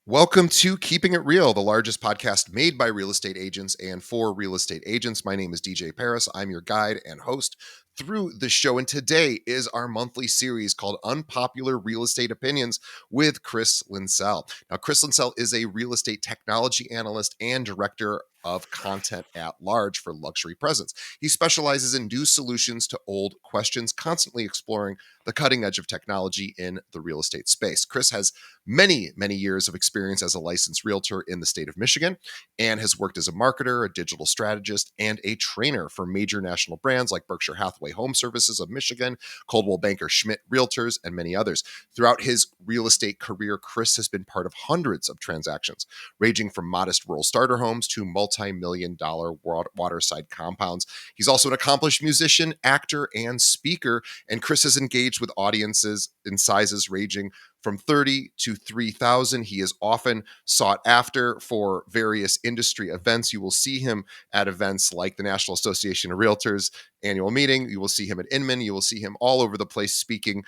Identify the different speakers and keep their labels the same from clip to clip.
Speaker 1: Welcome to Keeping It Real, the largest podcast made by real estate agents and for real estate agents. My name is DJ Paris. I'm your guide and host through the show. And today is our monthly series called Unpopular Real Estate Opinions with Chris Linsell. Now, Chris Linsell is a real estate technology analyst and director of content at large for Luxury Presence. He specializes in new solutions to old questions, constantly exploring the cutting edge of technology in the real estate space. Chris has many years of experience as a licensed realtor in the state of Michigan and has worked as a marketer, a digital strategist, and a trainer for major national brands like Berkshire Hathaway Home Services of Michigan, Coldwell Banker Schmidt Realtors, and many others. Throughout his real estate career, Chris has been part of hundreds of transactions, ranging from modest rural starter homes to multi-million-dollar waterside compounds. He's also an accomplished musician, actor, and speaker, and Chris has engaged with audiences in sizes ranging from 30 to 3,000. He is often sought after for various industry events. You will see him at events like the National Association of Realtors annual meeting. You will see him at Inman. You will see him all over the place speaking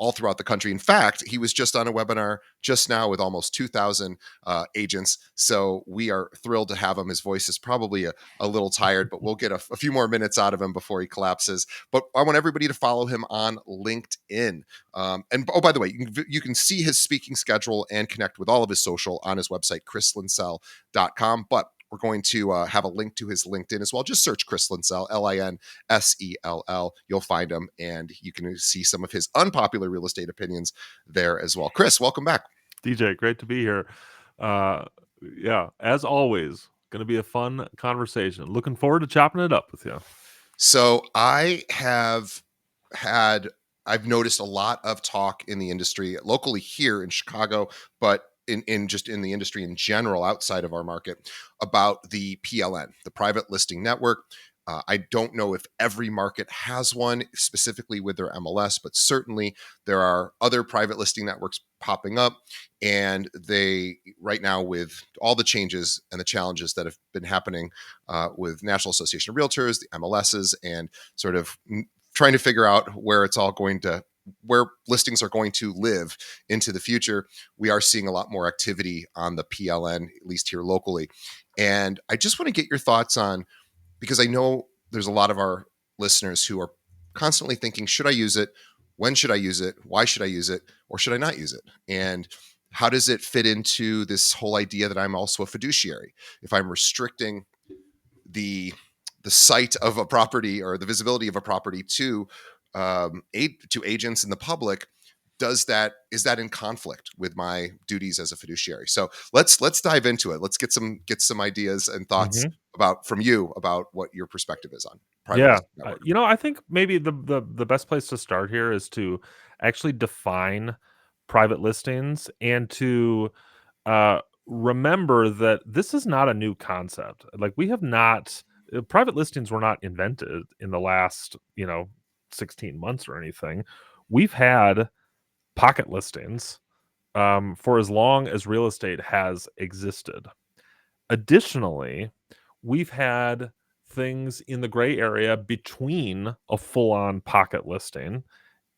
Speaker 1: all throughout the country. In fact, he was just on a webinar just now with almost 2,000 agents. So we are thrilled to have him. His voice is probably a little tired, but we'll get a few more minutes out of him before he collapses. But I want everybody to follow him on LinkedIn. And by the way, you can see his speaking schedule and connect with all of his social on his website, chrislinsell.com. But we're going to have a link to his LinkedIn as well. Just search Chris Linsell, Linsell. You'll find him, and you can see some of his unpopular real estate opinions there as well. Chris, welcome back.
Speaker 2: DJ, great to be here. Yeah, as always, going to be a fun conversation. Looking forward to chopping it up with you.
Speaker 1: So I've noticed a lot of talk in the industry locally here in Chicago, but in just in the industry in general outside of our market about the PLN, the private listing network. I don't know if every market has one specifically with their MLS, but certainly there are other private listing networks popping up. And they, right now, with all the changes and the challenges that have been happening with National Association of Realtors, the MLSs, and sort of trying to figure out where listings are going to live into the future, we are seeing a lot more activity on the PLN, at least here locally. And I just want to get your thoughts on, because I know there's a lot of our listeners who are constantly thinking, should I use it? When should I use it? Why should I use it? Or should I not use it? And how does it fit into this whole idea that I'm also a fiduciary? If I'm restricting the sight of a property or the visibility of a property to agents and the public, is that in conflict with my duties as a fiduciary? So let's dive into it. Let's get some ideas and thoughts from you about what your perspective is on private listing network.
Speaker 2: I think maybe the best place to start here is to actually define private listings and to remember that this is not a new concept. Like, we have not private listings were not invented in the last 16 months or anything. We've had pocket listings for as long as real estate has existed. Additionally, we've had things in the gray area between a full-on pocket listing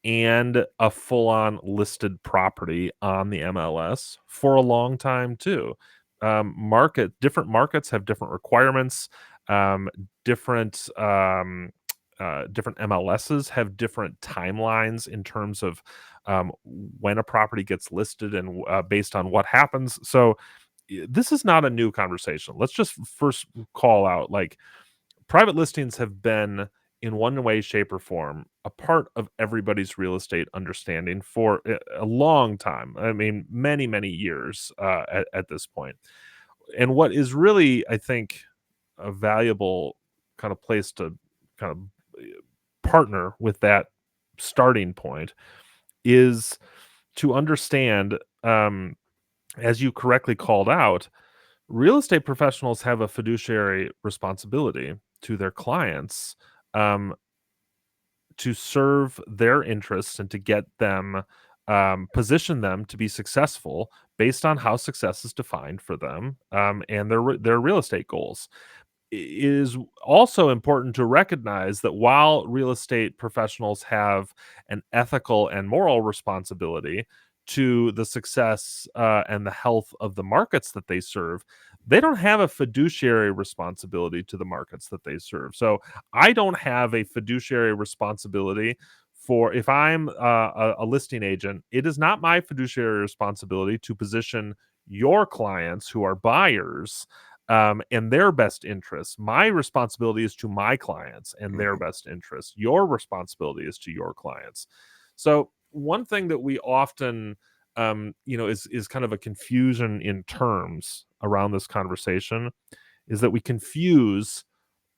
Speaker 2: and a full-on listed property on the MLS for a long time too. Different markets have different requirements. Different MLSs have different timelines in terms of when a property gets listed and based on what happens. So this is not a new conversation. Let's just first call out, like, private listings have been, in one way, shape, or form, a part of everybody's real estate understanding for a long time. I mean, many years at this point. And what is really, I think, a valuable kind of place to kind of partner with that starting point is to understand, as you correctly called out, real estate professionals have a fiduciary responsibility to their clients, um, to serve their interests and to get them, position them to be successful based on how success is defined for them, and their real estate goals. It is also important to recognize that while real estate professionals have an ethical and moral responsibility to the success and the health of the markets that they serve, they don't have a fiduciary responsibility to the markets that they serve. So I don't have a fiduciary responsibility for, if I'm a listing agent, it is not my fiduciary responsibility to position your clients who are buyers and their best interests. My responsibility is to my clients and their
Speaker 1: Mhm.
Speaker 2: best interests. Your responsibility is to your clients. So one thing that we often is kind of a confusion in terms around this conversation is that we confuse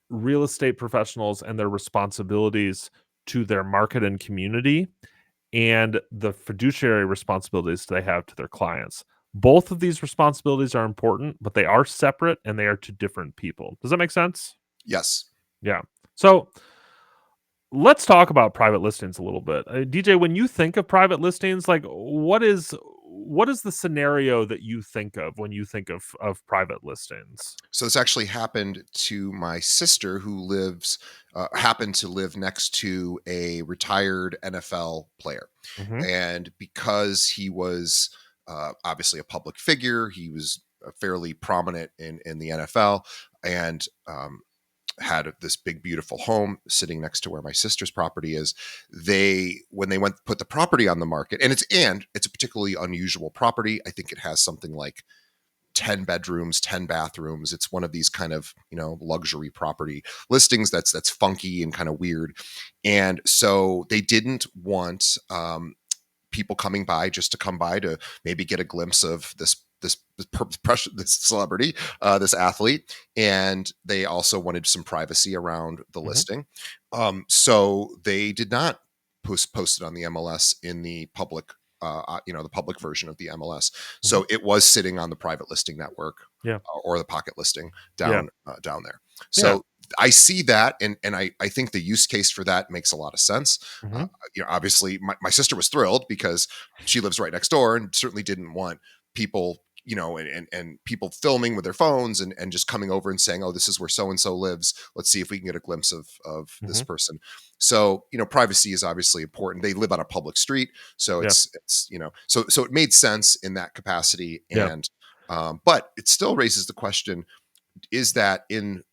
Speaker 2: real estate professionals and their responsibilities to their market and community and the fiduciary responsibilities they have to their clients. Both of these responsibilities are important, but they are separate and they are to different people. Does that make sense?
Speaker 1: Yes.
Speaker 2: Yeah. So let's talk about private listings a little bit. DJ, when you think of private listings, like what is the scenario that you think of when you think of private listings?
Speaker 1: So this actually happened to my sister, who happened to live next to a retired NFL player.
Speaker 2: Mhm.
Speaker 1: And because he was obviously a public figure, he was fairly prominent in the NFL, and had this big beautiful home sitting next to where my sister's property is. When they went put the property on the market, and it's a particularly unusual property. I think it has something like 10 bedrooms, 10 bathrooms. It's one of these kind of, luxury property listings that's funky and kind of weird. And so they didn't want people coming by just to come by to maybe get a glimpse of this celebrity, this athlete, and they also wanted some privacy around the
Speaker 2: Mhm.
Speaker 1: listing. So they did not post it on the MLS in the public, the public version of the MLS.
Speaker 2: Mhm.
Speaker 1: So it was sitting on the private listing network,
Speaker 2: Yeah.
Speaker 1: or the pocket listing
Speaker 2: Yeah.
Speaker 1: down there.
Speaker 2: Yeah.
Speaker 1: So I see that, and I think the use case for that makes a lot of sense. Uh,
Speaker 2: Mhm.
Speaker 1: Obviously, my sister was thrilled because she lives right next door and certainly didn't want people, and people filming with their phones and just coming over and saying, "Oh, this is where so and so lives. Let's see if we can get a glimpse of this
Speaker 2: Mhm.
Speaker 1: person." So privacy is obviously important. They live on a public street, so
Speaker 2: Yeah.
Speaker 1: so it made sense in that capacity.
Speaker 2: Yeah.
Speaker 1: And but it still raises the question: is that in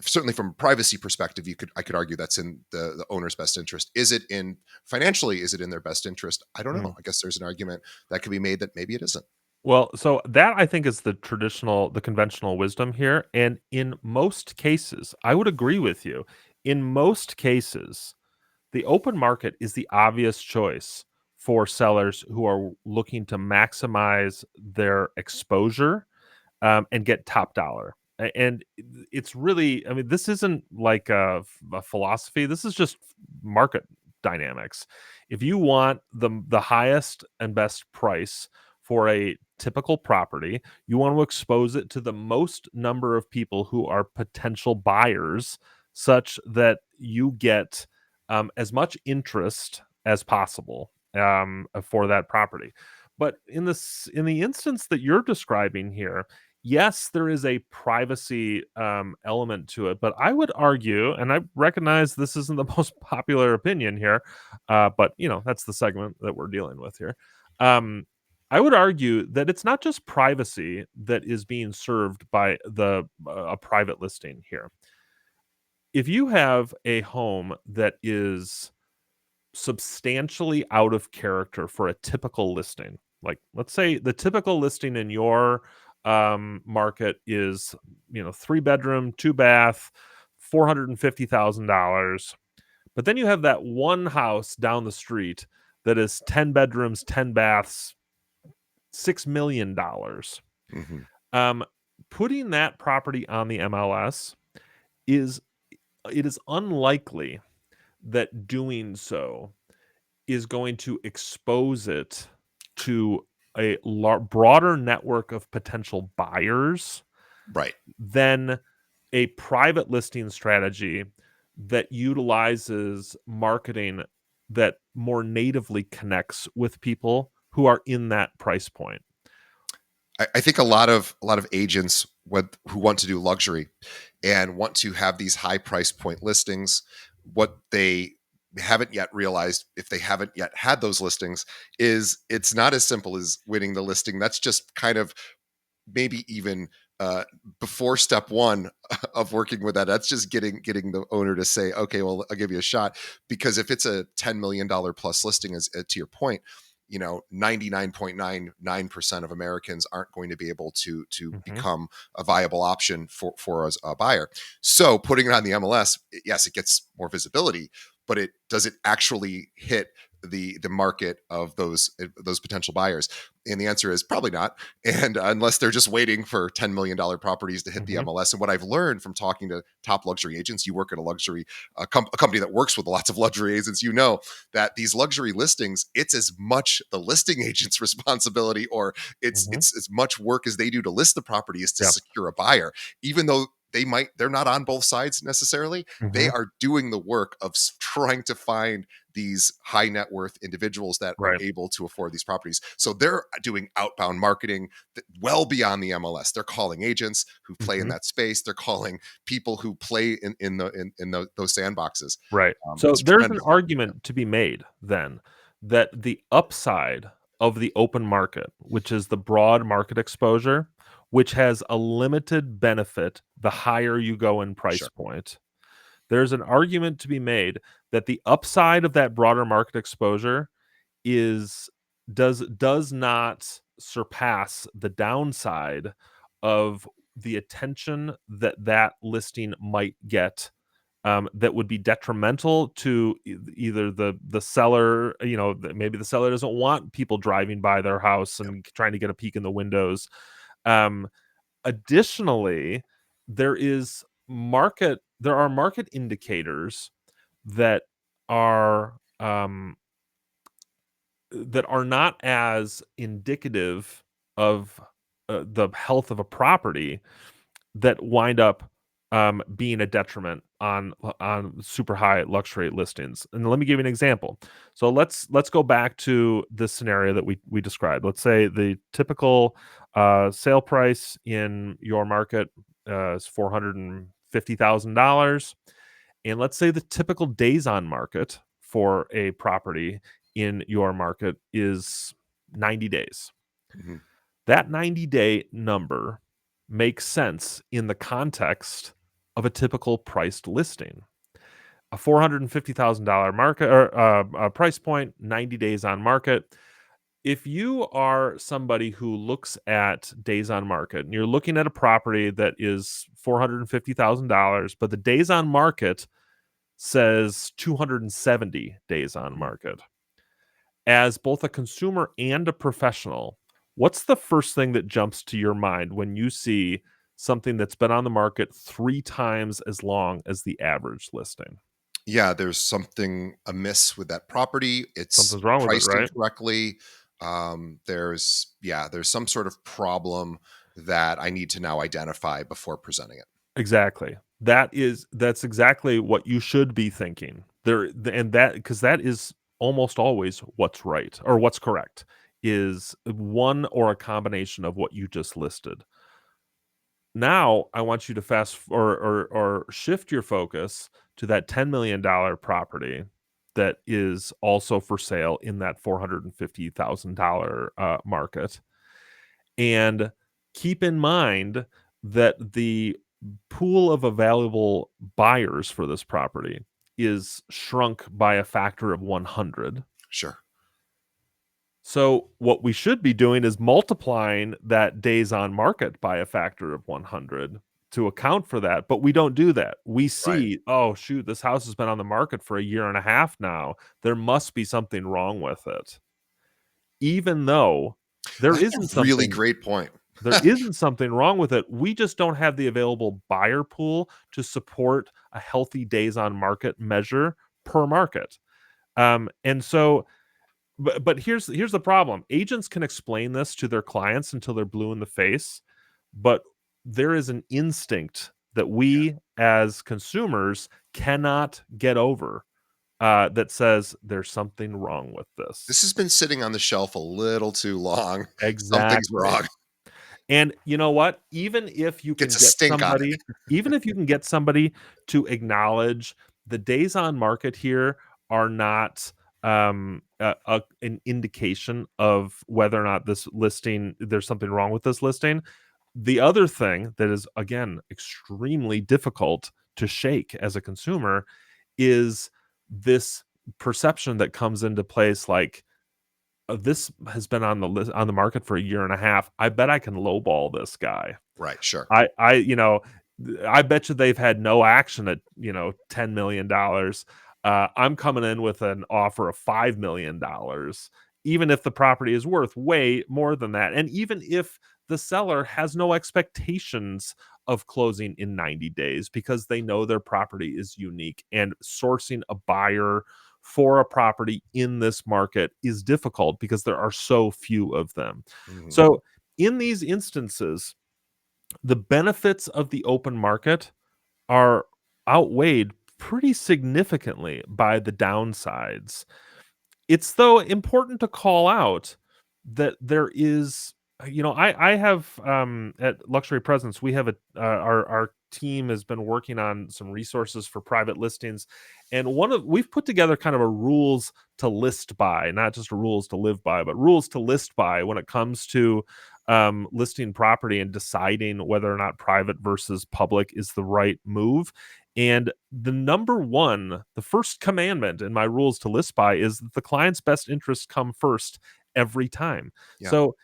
Speaker 1: certainly from a privacy perspective, I could argue that's in the owner's best interest. Is it in financially? Is it in their best interest? I don't
Speaker 2: Mm.
Speaker 1: know. I guess there's an argument that could be made that maybe it isn't.
Speaker 2: Well, so that I think is the conventional wisdom here. And in most cases, I would agree with you. In most cases, the open market is the obvious choice for sellers who are looking to maximize their exposure and get top dollar. And it's really, I mean, this isn't like a philosophy. This is just market dynamics. If you want the highest and best price for a typical property, you want to expose it to the most number of people who are potential buyers, such that you get as much interest as possible for that property. But in the instance that you're describing here, yes, there is a privacy element to it, but I would argue, and I recognize this isn't the most popular opinion here, but that's the segment that we're dealing with here. Um, I would argue that it's not just privacy that is being served by the a private listing here. If you have a home that is substantially out of character for a typical listing. Like, let's say the typical listing in your market is, 3 bedroom, 2 bath, $450,000. But then you have that one house down the street that is 10 bedrooms, 10 baths, $6 million.
Speaker 1: Hmm.
Speaker 2: Um, Putting that property on the MLS is it is unlikely that doing so is going to expose it to a broader network of potential buyers
Speaker 1: Right.
Speaker 2: than a private listing strategy that utilizes marketing that more natively connects with people who are in that price point.
Speaker 1: I think a lot of agents who want to do luxury and want to have these high price point listings, what they haven't yet realized, if they haven't yet had those listings, is it's not as simple as winning the listing. That's just kind of maybe even uh, before step one of working with that. That's just getting the owner to say, okay, well, I'll give you a shot. Because if it's a $10 million plus listing, as to your point, 99.99% of Americans aren't going to be able to
Speaker 2: Mhm.
Speaker 1: become a viable option for a buyer. So putting it on the MLS, yes, it gets more visibility, but it does it actually hit the market of those potential buyers? And the answer is probably not. And unless they're just waiting for $10 million properties to hit the
Speaker 2: Mhm.
Speaker 1: MLS. And what I've learned from talking to top luxury agents, you work at a company that works with lots of luxury agents, that these luxury listings, it's as much the listing agent's responsibility, or it's
Speaker 2: Mhm.
Speaker 1: it's as much work as they do to list the property is to
Speaker 2: Yeah.
Speaker 1: secure a buyer. Even though they're not on both sides necessarily, they
Speaker 2: Mhm.
Speaker 1: are doing the work of trying to find these high net worth individuals that are
Speaker 2: Right.
Speaker 1: able to afford these properties. So they're doing outbound marketing well beyond the MLS. They're calling agents who play in
Speaker 2: Mhm.
Speaker 1: that space. They're calling people who play in those sandboxes.
Speaker 2: Right. So
Speaker 1: It's a
Speaker 2: there's an
Speaker 1: tremendous amount. Yeah,
Speaker 2: argument to be made then that the upside of the open market, which is the broad market exposure, which has a limited benefit the higher you go in price
Speaker 1: sure.
Speaker 2: point, there's an argument to be made that the upside of that broader market exposure is does not surpass the downside of the attention that that listing might get, that would be detrimental to either the seller. Maybe the seller doesn't want people driving by their house
Speaker 1: Yep.
Speaker 2: and trying to get a peek in the windows. Um, Additionally, there are market indicators that are not as indicative of the health of a property, that wind up being a detriment on super high luxury listings. And let me give you an example. So let's go back to this scenario that we described. Let's say the typical sale price in your market is $450,000, and let's say the typical days on market for a property in your market is 90 days.
Speaker 1: Mhm.
Speaker 2: That 90-day number makes sense in the context of a typical priced listing. A $450,000 market or price point, 90 days on market. If you are somebody who looks at days on market and you're looking at a property that is $450,000, but the days on market says 270 days on
Speaker 1: Mhm.
Speaker 2: market, as both a consumer and a professional, what's the first thing that jumps to your mind when you see something that's been on the market 3 times as long as the average listing?
Speaker 1: Yeah, there's something amiss with that property. It's
Speaker 2: Something's wrong with it,
Speaker 1: priced
Speaker 2: right?
Speaker 1: incorrectly. There's some sort of problem that I need to now identify before presenting it.
Speaker 2: Exactly. That's exactly what you should be thinking. And that, because that is almost always what's right or what's correct, is one or a combination of what you just listed. Now, I want you to or shift your focus to that $10 million property that is also for sale in that $450,000 market. And keep in mind that the pool of available buyers for this property is shrunk by a factor of 100.
Speaker 1: Sure.
Speaker 2: So what we should be doing is multiplying that days on market by a factor of 100 to account for that, but we don't do that. We
Speaker 1: Right.
Speaker 2: see, oh shoot, this house has been on the market for a year and a half now. There must be something wrong with it. Even though there
Speaker 1: That's
Speaker 2: isn't
Speaker 1: a really
Speaker 2: something
Speaker 1: great point.
Speaker 2: there isn't something wrong with it. We just don't have the available buyer pool to support a healthy days on market measure per market. And so but here's the problem. Agents can explain this to their clients until they're blue in the face, but there is an instinct that we as consumers cannot get over, that says there's something wrong with
Speaker 1: This
Speaker 2: this.
Speaker 1: has been sitting on the shelf a little too long. Something's
Speaker 2: Exactly.
Speaker 1: wrong.
Speaker 2: And you know what?
Speaker 1: Gets a stink on it.
Speaker 2: Even if you can get somebody to acknowledge the days on market here are not an indication of whether or not this listing, there's something wrong with this listing. The other thing that is, again, extremely difficult to shake as a consumer is this perception that comes into place, like, this has been on the list, on the market for a year and a half. I bet I can lowball this guy.
Speaker 1: Right. Sure.
Speaker 2: I bet you they've had no action at, $10 million. I'm coming in with an offer of $5 million, even if the property is worth way more than that, and even if the seller has no expectations of closing in 90 days because they know their property is unique, and sourcing a buyer for a property in this market is difficult because there are so few of them.
Speaker 1: Mhm.
Speaker 2: So in these instances, the benefits of the open market are outweighed pretty significantly by the downsides. It's, though, important to call out that there is, I have, at Luxury Presence, we have our team has been working on some resources for private listings, and we've put together kind of a rules to list by, not just rules to live by, but rules to list by when it comes to listing property and deciding whether or not private versus public is the right move. And the first commandment in my rules to list by is that the client's best interests come first every time.
Speaker 1: Yeah.
Speaker 2: So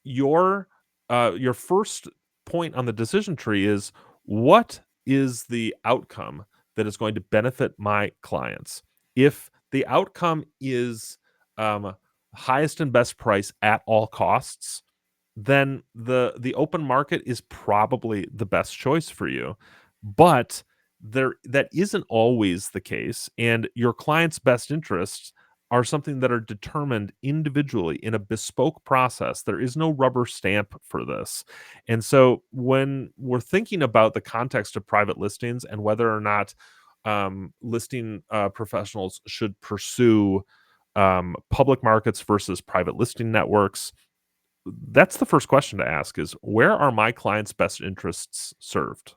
Speaker 2: your first point on the decision tree is, what is the outcome that is going to benefit my clients? If the outcome is highest and best price at all costs, then the open market is probably the best choice for you. But that isn't always the case, and your client's best interests are something that are determined individually in a bespoke process. There is no rubber stamp for this. And so when we're thinking about the context of private listings and whether or not listing professionals should pursue public markets versus private listing networks, that's the first question to ask: is, where are my clients' best interests served?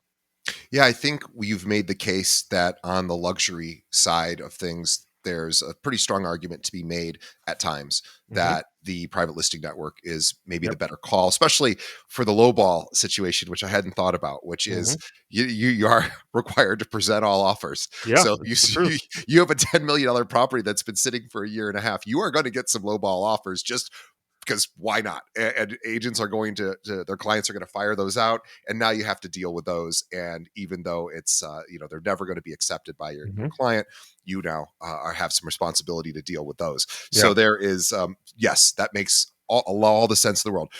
Speaker 1: Yeah, I think you've made the case that on the luxury side of things, there's a pretty strong argument to be made at times
Speaker 2: Mhm.
Speaker 1: that the private listing network is maybe the
Speaker 2: Yep.
Speaker 1: better call, especially for the lowball situation, which I hadn't thought about, which is
Speaker 2: Mhm.
Speaker 1: you are required to present all offers.
Speaker 2: Yeah,
Speaker 1: So if
Speaker 2: it's the truth.
Speaker 1: you have a $10 million property that's been sitting for a year and a half, you are going to get some lowball offers just because why not? And agents are going to their clients are going to fire those out, and now you have to deal with those. And even though it's they're never going to be accepted by your
Speaker 2: Mhm.
Speaker 1: client, you now have some responsibility to deal with those.
Speaker 2: Yeah.
Speaker 1: So there is yes, that makes all the sense in the world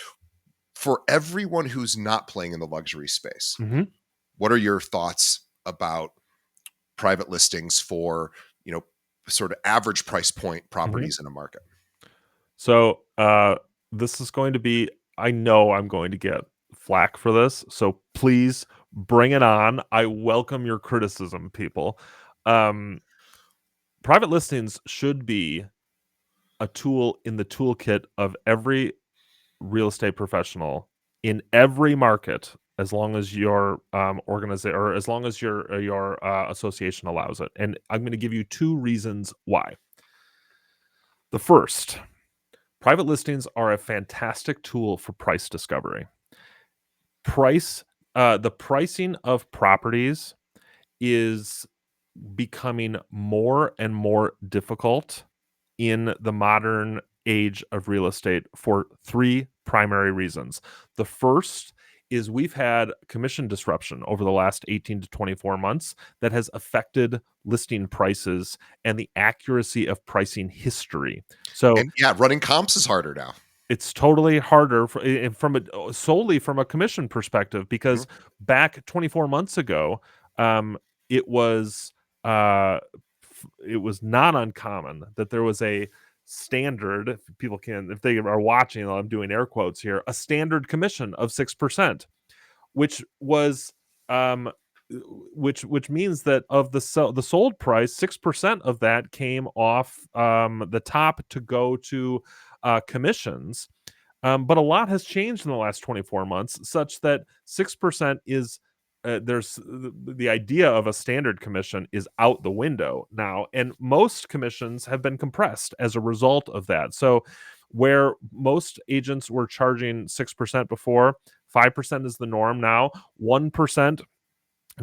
Speaker 1: for everyone who's not playing in the luxury space.
Speaker 2: Mhm.
Speaker 1: What are your thoughts about private listings for you know sort of average price point
Speaker 2: Mhm.
Speaker 1: properties in a market?
Speaker 2: So, this is going to be, I know I'm going to get flack for this, so please bring it on. I welcome your criticism, people. Um, Private listings should be a tool in the toolkit of every real estate professional in every market, as long as your organization, or as long as your association allows it. And I'm going to give you two reasons why. The first, private listings are a fantastic tool for price discovery. Price The pricing of properties is becoming more and more difficult in the modern age of real estate for three primary reasons. The first is we've had commission disruption over the last 18 to 24 months that has affected listing prices and the accuracy of pricing history. So
Speaker 1: And yeah, running comps is harder now.
Speaker 2: it's totally harder solely from a commission perspective,
Speaker 1: Mhm.
Speaker 2: because back 24 months ago, um, it was it was not uncommon that there was a standard. If people can, if they are watching, I'm doing air quotes here, a standard commission of 6%, which was um, which means that of the sold price, 6% of that came off the top to go to commissions. But a lot has changed in the last 24 months, such that 6% is there's the idea of a standard commission is out the window now, and most commissions have been compressed as a result of that. So where most agents were charging 6% before, 5% is the norm now. 1%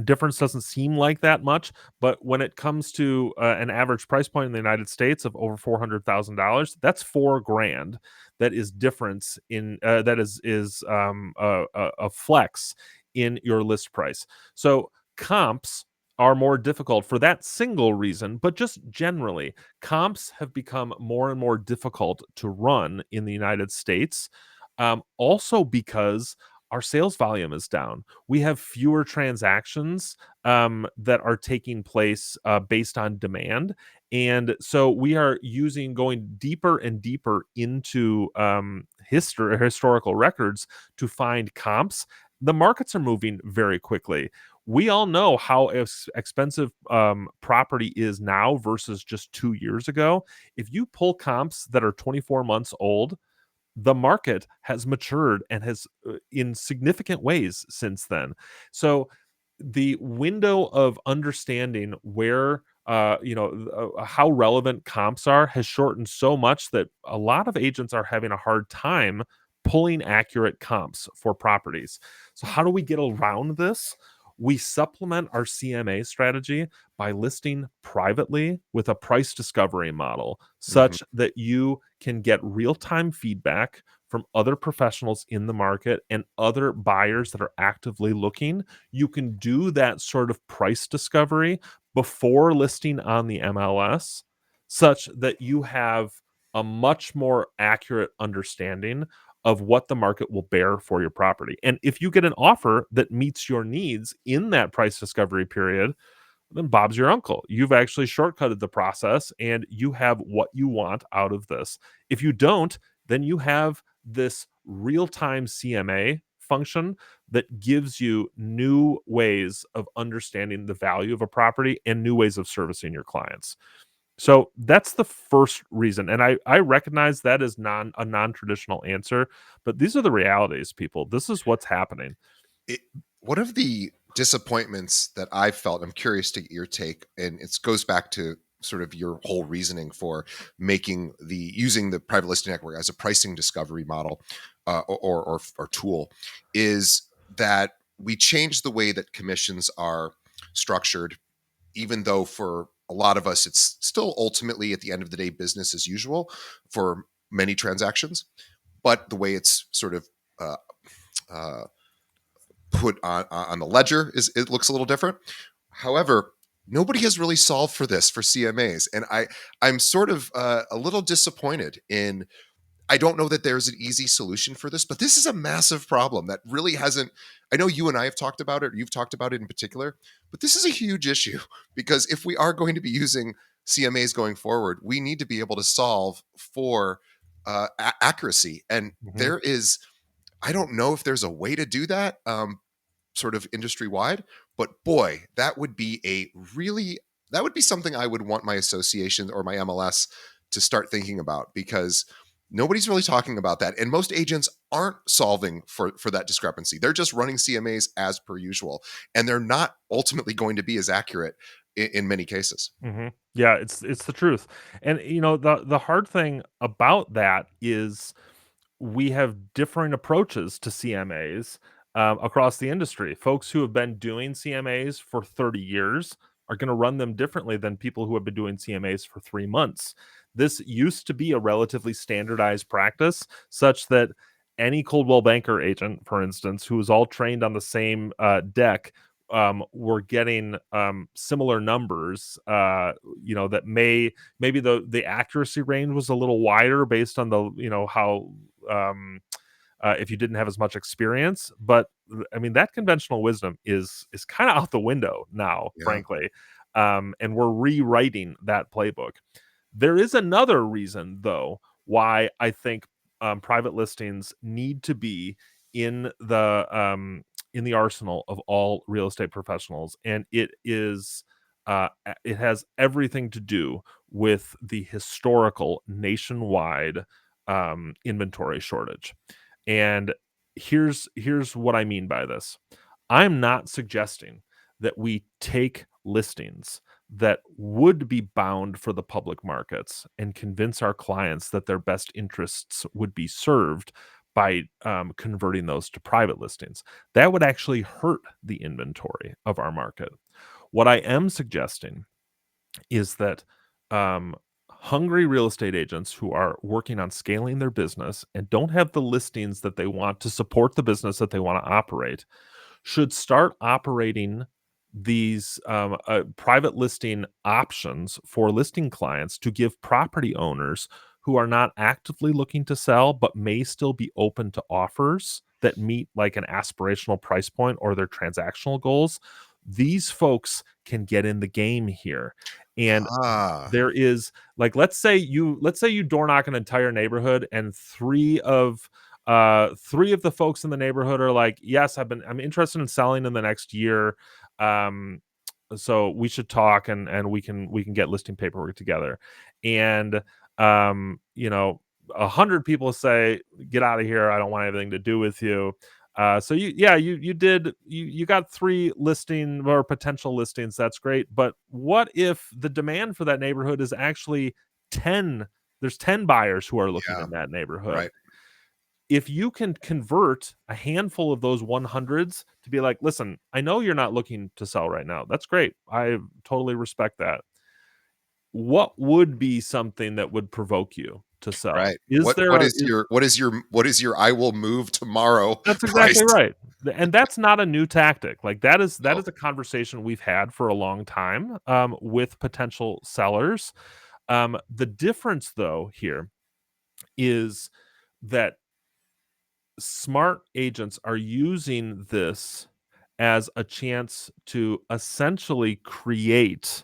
Speaker 2: difference doesn't seem like that much, but when it comes to an average price point in the United States of over $400,000, that's 4 grand. That is difference in that is a flex in your list price. So comps are more difficult for that single reason, but just generally, comps have become more and more difficult to run in the United States. Also because our sales volume is down. We have fewer transactions that are taking place based on demand. And so we are going deeper and deeper into historical records to find comps. The markets are moving very quickly. We all know how expensive property is now versus just 2 years ago. If you pull comps that are 24 months old, the market has matured and has in significant ways since then. So the window of understanding where how relevant comps are has shortened so much that a lot of agents are having a hard time pulling accurate comps for properties. So how do we get around this? We supplement our CMA strategy by listing privately with a price discovery model,
Speaker 1: Mhm.
Speaker 2: such that you can get real-time feedback from other professionals in the market and other buyers that are actively looking. You can do that sort of price discovery before listing on the MLS, such that you have a much more accurate understanding of what the market will bear for your property. And if you get an offer that meets your needs in that price discovery period, then Bob's your uncle. You've actually shortcutted the process and you have what you want out of this. If you don't, then you have this real time CMA function that gives you new ways of understanding the value of a property and new ways of servicing your clients. So that's the first reason. And I recognize that is a non-traditional answer, but these are the realities, people. This is what's happening.
Speaker 1: It, one of the disappointments that I felt, I'm curious to get your take, and it goes back to sort of your whole reasoning for using the private listing network as a pricing discovery model or tool, is that we changed the way that commissions are structured, even though for a lot of us it's still ultimately at the end of the day business as usual for many transactions, but the way it's sort of uh, uh, put on the ledger it looks a little different. However, nobody has really solved for this for CMAs, and I'm sort of a little disappointed in. I don't know that there's an easy solution for this, but this is a massive problem that really hasn't. I know you and I have talked about it, or you've talked about it in particular, but this is a huge issue because if we are going to be using CMAs going forward, we need to be able to solve for accuracy. And
Speaker 2: Mhm.
Speaker 1: there is, I don't know if there's a way to do that. Sort of industry wide. But boy, that would be something I would want my association or my MLS to start thinking about, because nobody's really talking about that. And most agents aren't solving for that discrepancy. They're just running CMAs as per usual. And they're not ultimately going to be as accurate in many cases.
Speaker 2: Yeah, it's the truth. And the hard thing about that is we have differing approaches to CMAs across the industry. Folks who have been doing CMAs for 30 years are going to run them differently than people who have been doing CMAs for 3 months. This used to be a relatively standardized practice, such that any Coldwell Banker agent, for instance, who was all trained on the same deck, were getting similar numbers. That maybe the accuracy range was a little wider based on the how if you didn't have as much experience. But I mean, that conventional wisdom is kind of out the window now,
Speaker 1: Yeah.
Speaker 2: frankly. And we're rewriting that playbook. There is another reason, though, why I think private listings need to be in the arsenal of all real estate professionals, and it has everything to do with the historical nationwide inventory shortage. And here's what I mean by this. I'm not suggesting that we take listings that would be bound for the public markets and convince our clients that their best interests would be served by converting those to private listings. That would actually hurt the inventory of our market. What I am suggesting is that um, hungry real estate agents who are working on scaling their business and don't have the listings that they want to support the business that they want to operate should start operating these private listing options for listing clients to give property owners who are not actively looking to sell but may still be open to offers that meet like an aspirational price point or their transactional goals. These folks can get in the game here. And
Speaker 1: Ah,
Speaker 2: there is like let's say you door knock an entire neighborhood and three of the folks in the neighborhood are like, yes, I'm interested in selling in the next year, um so we should talk and we can get listing paperwork together. And you know, 100 people say, get out of here, I don't want anything to do with you. So you got three listing or potential listings. That's great. But what if the demand for that neighborhood is actually 10? There's 10 buyers who are looking
Speaker 1: yeah,
Speaker 2: in that neighborhood.
Speaker 1: right.
Speaker 2: If you can convert a handful of those 100s to be like, listen, I know you're not looking to sell right now. That's great. I totally respect that. What would be something that would provoke you to sell?
Speaker 1: Right.
Speaker 2: Is
Speaker 1: What
Speaker 2: there
Speaker 1: what
Speaker 2: a
Speaker 1: is your I will move tomorrow
Speaker 2: That's
Speaker 1: price?
Speaker 2: exactly right. And that's not a new tactic. Like that
Speaker 1: No.
Speaker 2: is a conversation we've had for a long time with potential sellers. The difference, though, here is that smart agents are using this as a chance to essentially create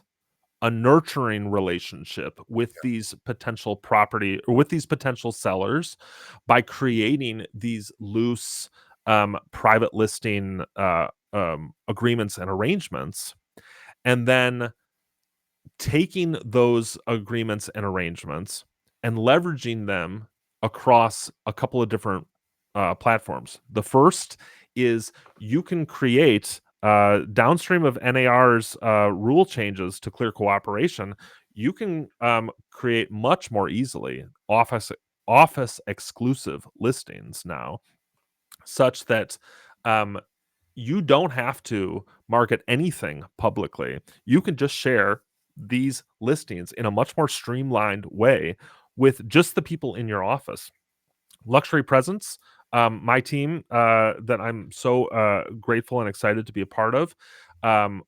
Speaker 2: a nurturing relationship with these potential property or with these potential sellers by creating these loose private listing agreements and arrangements, and then taking those agreements and arrangements and leveraging them across a couple of different platforms. The first is you can create downstream of NAR's rule changes to clear cooperation. You can create much more easily office exclusive listings now, such that um, you don't have to market anything publicly. You can just share these listings in a much more streamlined way with just the people in your office. Luxury Presence, my team that I'm so grateful and excited to be a part of.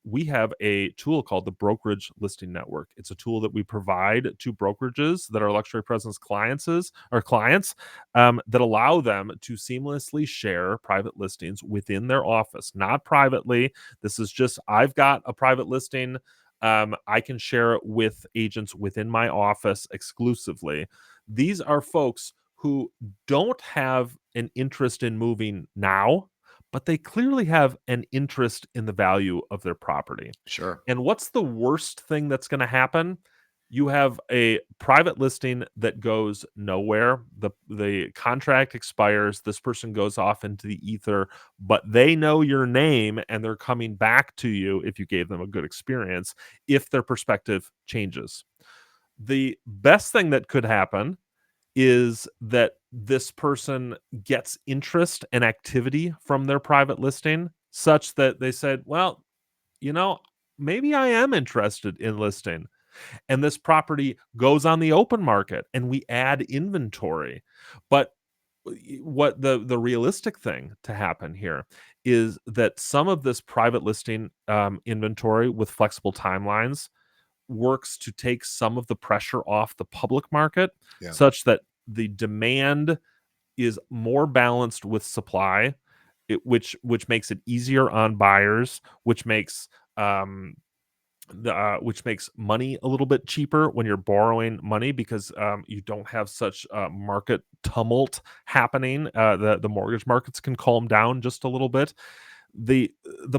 Speaker 2: We have a tool called the Brokerage Listing Network. It's a tool that we provide to brokerages that are Luxury Presence clients that allow them to seamlessly share private listings within their office, not privately. This is just I've got a private listing. I can share it with agents within my office exclusively. These are folks who don't have an interest in moving now, but they clearly have an interest in the value of their property.
Speaker 1: Sure.
Speaker 2: And what's the worst thing that's going to happen? You have a private listing that goes nowhere. The contract expires. This person goes off into the ether, but they know your name and they're coming back to you if you gave them a good experience if their perspective changes. The best thing that could happen is that this person gets interest and activity from their private listing such that they said, well, you know, maybe I am interested in listing. And this property goes on the open market and we add inventory. But what the realistic thing to happen here is that some of this private listing inventory with flexible timelines works to take some of the pressure off the public market
Speaker 1: Yeah.
Speaker 2: such that the demand is more balanced with supply, which makes it easier on buyers, um, which makes money a little bit cheaper when you're borrowing money because you don't have such market tumult happening. The mortgage markets can calm down just a little bit. The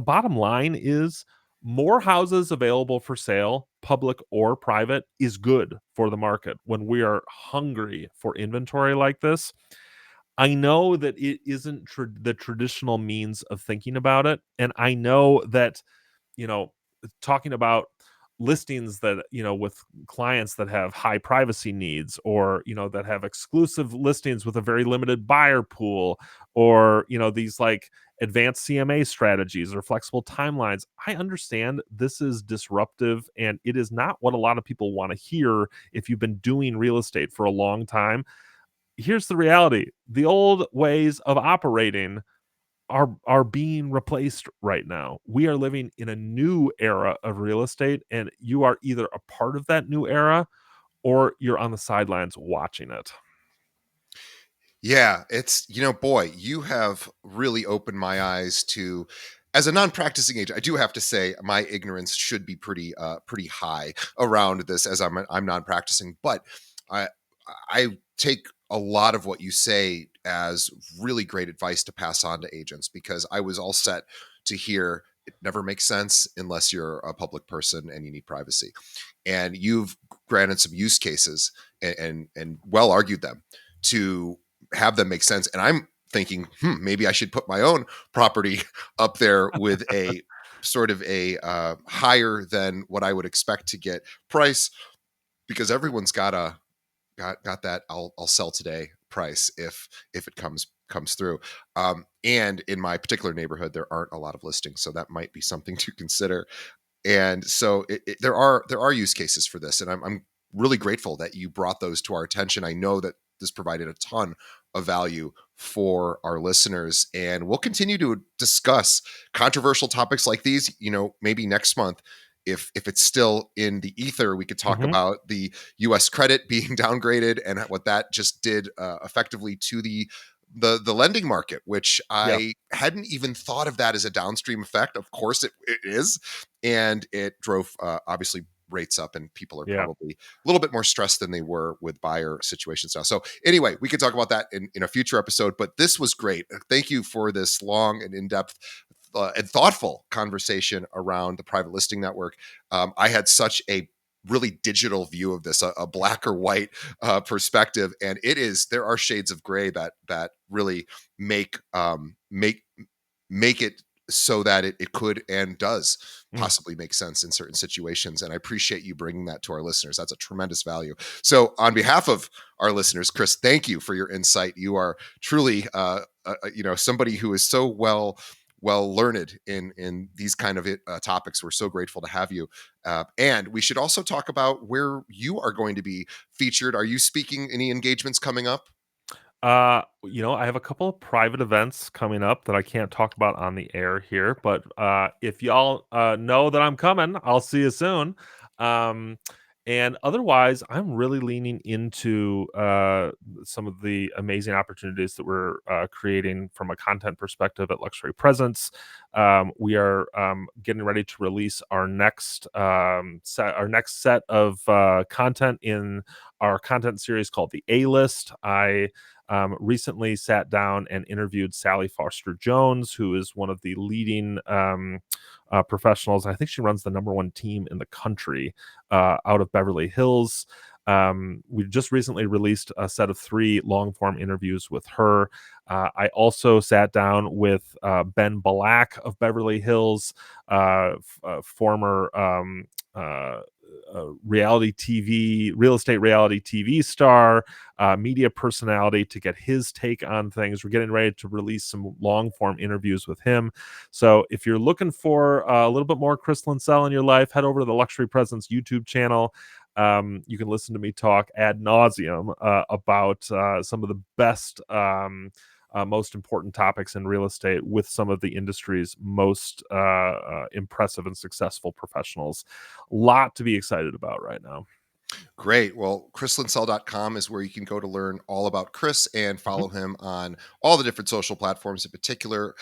Speaker 2: bottom line is more houses available for sale, public or private, is good for the market when we are hungry for inventory like this. I know that it isn't the traditional means of thinking about it, and I know that, you know, talking about listings that, with clients that have high privacy needs, or, that have exclusive listings with a very limited buyer pool, or, these like advanced CMA strategies or flexible timelines. I understand this is disruptive and it is not what a lot of people want to hear if you've been doing real estate for a long time. Here's the reality. The old ways of operating are being replaced right now. We are living in a new era of real estate, and you are either a part of that new era or you're on the sidelines watching it.
Speaker 1: Yeah, it's, boy, you have really opened my eyes to, as a non-practicing agent, I do have to say my ignorance should be pretty high around this, as I'm non-practicing, but I I take a lot of what you say as really great advice to pass on to agents, because I was all set to hear it never makes sense unless you're a public person and you need privacy. And you've granted some use cases and well argued them to have them make sense. And I'm thinking, maybe I should put my own property up there with a sort of a higher than what I would expect to get price, because everyone's got that I'll sell today price if it comes through. And in my particular neighborhood, there aren't a lot of listings, so that might be something to consider. And so there are use cases for this, and I'm really grateful that you brought those to our attention. I know that this provided a ton of value for our listeners, and we'll continue to discuss controversial topics like these. Maybe next month, if it's still in the ether, we could talk
Speaker 2: Mhm.
Speaker 1: about the U.S. credit being downgraded and what that just did effectively to the lending market, which
Speaker 2: Yeah.
Speaker 1: I hadn't even thought of that as a downstream effect. Of course, it is, and it drove obviously rates up, and people are
Speaker 2: Yeah.
Speaker 1: probably a little bit more stressed than they were with buyer situations now. So anyway, we could talk about that in a future episode, but this was great. Thank you for this long and in-depth and thoughtful conversation around the private listing network. I had such a really digital view of this, a black or white perspective, and there are shades of gray that really make make it so that it could and does
Speaker 2: Mm.
Speaker 1: possibly make sense in certain situations. And I appreciate you bringing that to our listeners. That's a tremendous value. So, on behalf of our listeners, Chris, thank you for your insight. You are truly, somebody who is so well learned in these kind of topics. We're so grateful to have you. And we should also talk about where you are going to be featured. Are you speaking any engagements coming up?
Speaker 2: I have a couple of private events coming up that I can't talk about on the air here, but if y'all know that I'm coming, I'll see you soon. Um, and otherwise, I'm really leaning into some of the amazing opportunities that we're creating from a content perspective at Luxury Presence. We are getting ready to release our next set of content in our content series called the A List. I recently sat down and interviewed Sally Foster Jones, who is one of the leading professionals. I think she runs the number one team in the country out of Beverly Hills. We just recently released a set of 3 long form interviews with her. I also sat down with Ben Balak of Beverly Hills, former real estate reality TV star, media personality, to get his take on things. We're getting ready to release some long form interviews with him. So if you're looking for a little bit more Chris Linsell in your life, head over to the Luxury Presence YouTube channel. You can listen to me talk ad nauseum about some of the best, most important topics in real estate with some of the industry's most impressive and successful professionals. Lot to be excited about right now.
Speaker 1: Great. Well, chrislinsell.com is where you can go to learn all about Chris and
Speaker 2: Mhm.
Speaker 1: follow him on all the different social platforms, in particular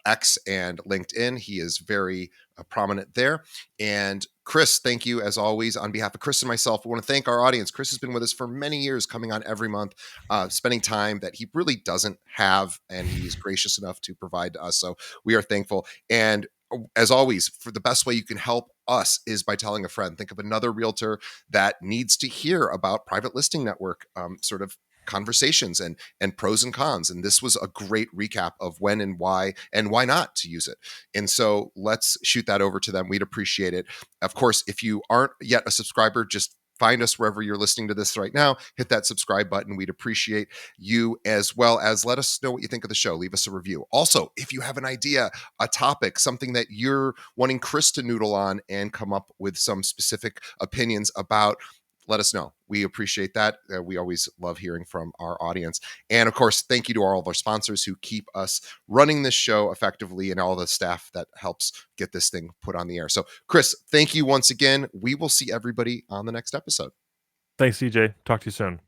Speaker 1: X and LinkedIn. He is very prominent there. And Chris, thank you as always. On behalf of Chris and myself, we want to thank our audience. Chris has been with us for many years, coming on every month, spending time that he really doesn't have, and he is gracious enough to provide to us. So we are thankful. And as always, for the best way you can help us is by telling a friend. Think of another realtor that needs to hear about private listing network sort of conversations and pros and cons. And this was a great recap of when and why not to use it. And so let's shoot that over to them. We'd appreciate it. Of course, if you aren't yet a subscriber, just find us wherever you're listening to this right now. Hit that subscribe button. We'd appreciate you, as well as let us know what you think of the show. Leave us a review. Also, if you have an idea, a topic, something that you're wanting Chris to noodle on and come up with some specific opinions about, let us know. We appreciate that. We always love hearing from our audience. And of course, thank you to all of our sponsors who keep us running this show effectively, and all the staff that helps get this thing put on the air. So, Chris, thank you once again. We will see everybody on the next episode.
Speaker 2: Thanks, DJ. Talk to you soon.